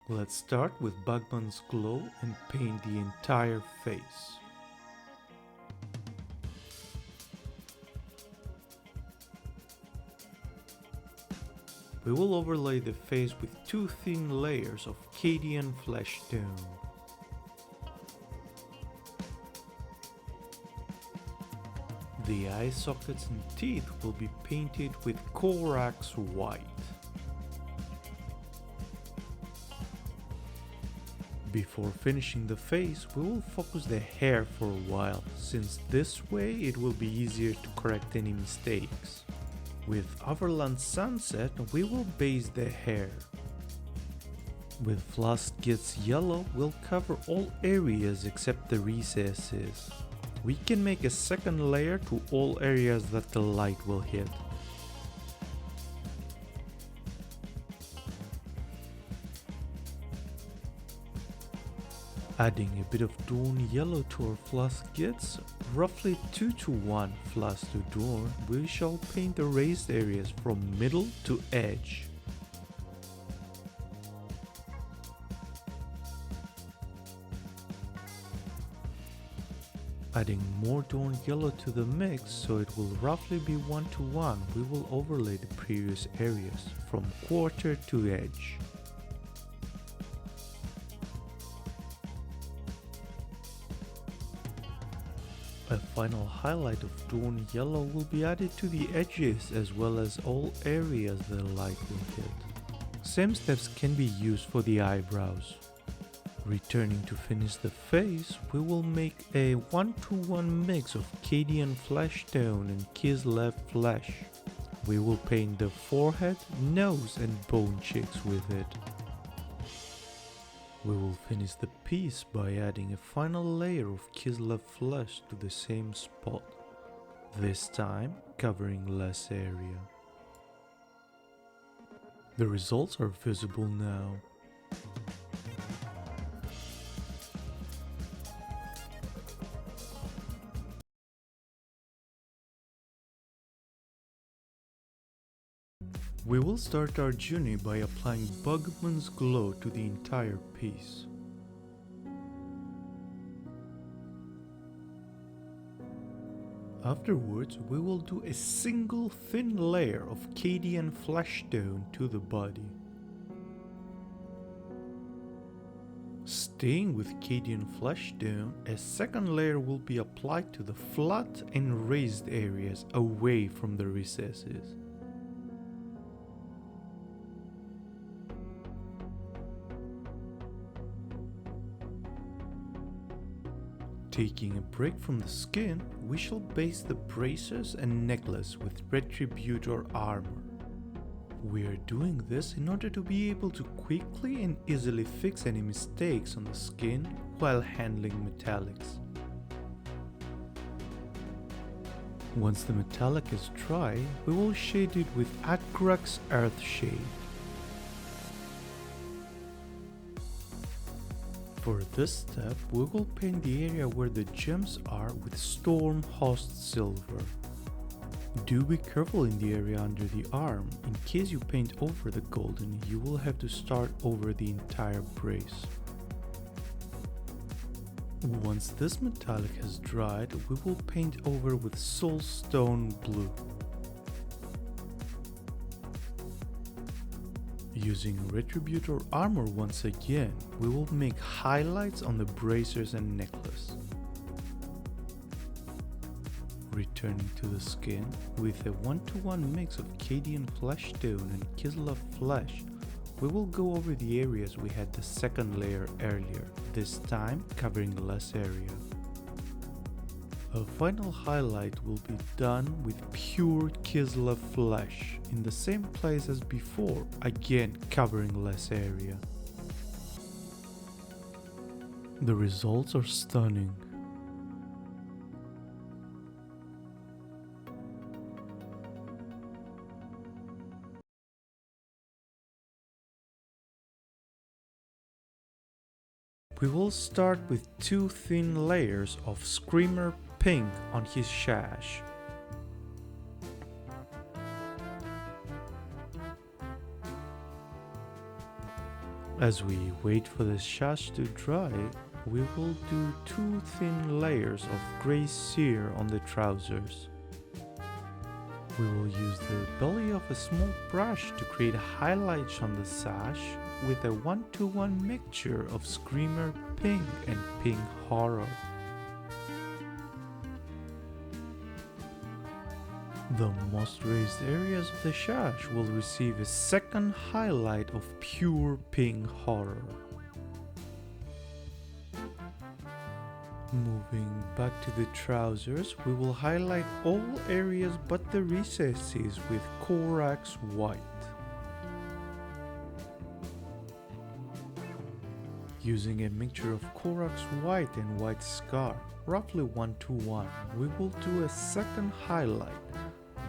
Let's start with Bugman's glow and paint the entire face. We will overlay the face with two thin layers of Cadian flesh tone. The eye sockets and teeth will be painted with Corax white. Before finishing the face, we will focus the hair for a while, since this way it will be easier to correct any mistakes. With Overland Sunset, we will base the hair. With Flusk Gets Yellow, we'll cover all areas except the recesses. We can make a second layer to all areas that the light will hit. Adding a bit of Dawn Yellow to our Flusk Gets, roughly 2:1 Flusk to Dawn, we shall paint the raised areas from middle to edge. Adding more Dawn Yellow to the mix so it will roughly be 1:1, we will overlay the previous areas from quarter to edge. A final highlight of Dawn Yellow will be added to the edges as well as all areas the light will hit. Same steps can be used for the eyebrows. Returning to finish the face, we will make a 1:1 mix of Cadian flesh tone and Kislev flesh. We will paint the forehead, nose and bone cheeks with it. We will finish the piece by adding a final layer of Kislev flesh to the same spot, this time covering less area. The results are visible now. We will start our journey by applying Bugman's glow to the entire piece. Afterwards, we will do a single thin layer of Cadian flesh tone to the body. Staying with Cadian flesh tone, a second layer will be applied to the flat and raised areas away from the recesses. Taking a break from the skin, we shall base the bracers and necklace with retributor armor. We are doing this in order to be able to quickly and easily fix any mistakes on the skin while handling metallics. Once the metallic is dry, we will shade it with Agrax Earth Shade. For this step, we will paint the area where the gems are with Storm Host Silver. Do be careful in the area under the arm. In case you paint over the golden, you will have to start over the entire brace. Once this metallic has dried, we will paint over with Soulstone Blue. Using Retributor armor once again, we will make highlights on the bracers and necklace. Returning to the skin, with a 1:1 mix of Cadian flesh tone and Kislev flesh, we will go over the areas we had the second layer earlier, this time covering less area. A final highlight will be done with pure Kislev flesh in the same place as before, again covering less area. The results are stunning. We will start with two thin layers of Screamer Pink on his sash. As we wait for the sash to dry, we will do 2 thin layers of grey cere on the trousers. We will use the belly of a small brush to create highlights on the sash with a 1-to-1 mixture of Screamer Pink and Pink Horror. The most raised areas of the sash will receive a second highlight of pure Pink Horror. Moving back to the trousers, we will highlight all areas but the recesses with Corax White. Using a mixture of Corax White and White Scar, roughly 1-to-1, we will do a second highlight,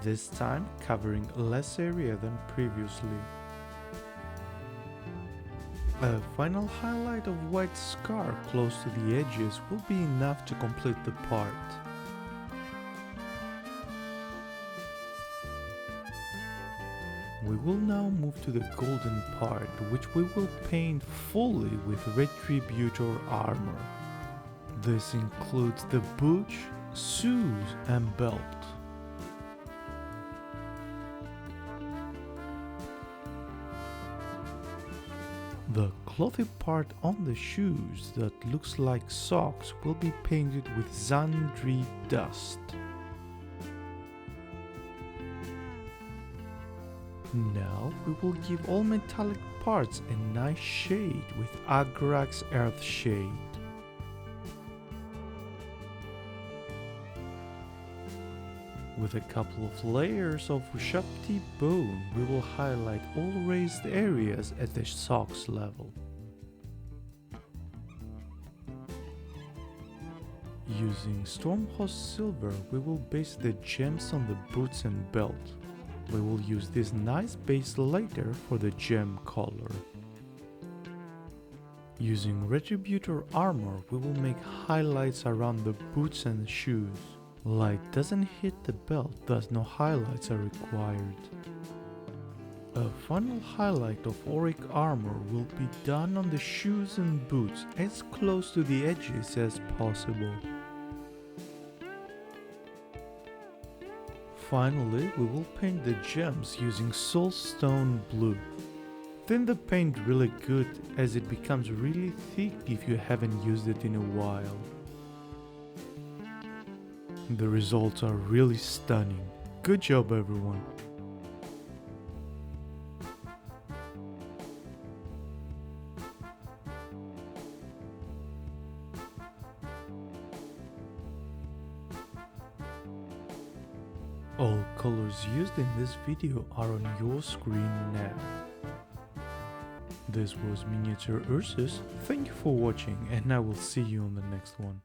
this time covering less area than previously. A final highlight of White Scar close to the edges will be enough to complete the part. We will now move to the golden part, which we will paint fully with Retributor armor. This includes the boots, shoes and belt. The clothy part on the shoes that looks like socks will be painted with Zandri dust. Now we will give all metallic parts a nice shade with Agrax Earth Shade. With a couple of layers of Shapti bone, we will highlight all raised areas at the socks level. Using Stormhost Silver, we will base the gems on the boots and belt. We will use this nice base later for the gem color. Using Retributor armor, we will make highlights around the boots and shoes. Light doesn't hit the belt, thus no highlights are required. A final highlight of auric armor will be done on the shoes and boots as close to the edges as possible. Finally, we will paint the gems using Soulstone Blue. Thin the paint really good as it becomes really thick if you haven't used it in a while. The results are really stunning. Good job everyone. All colors used in this video are on your screen now. This was MiniatureUrsus. Thank you for watching and I will see you on the next one.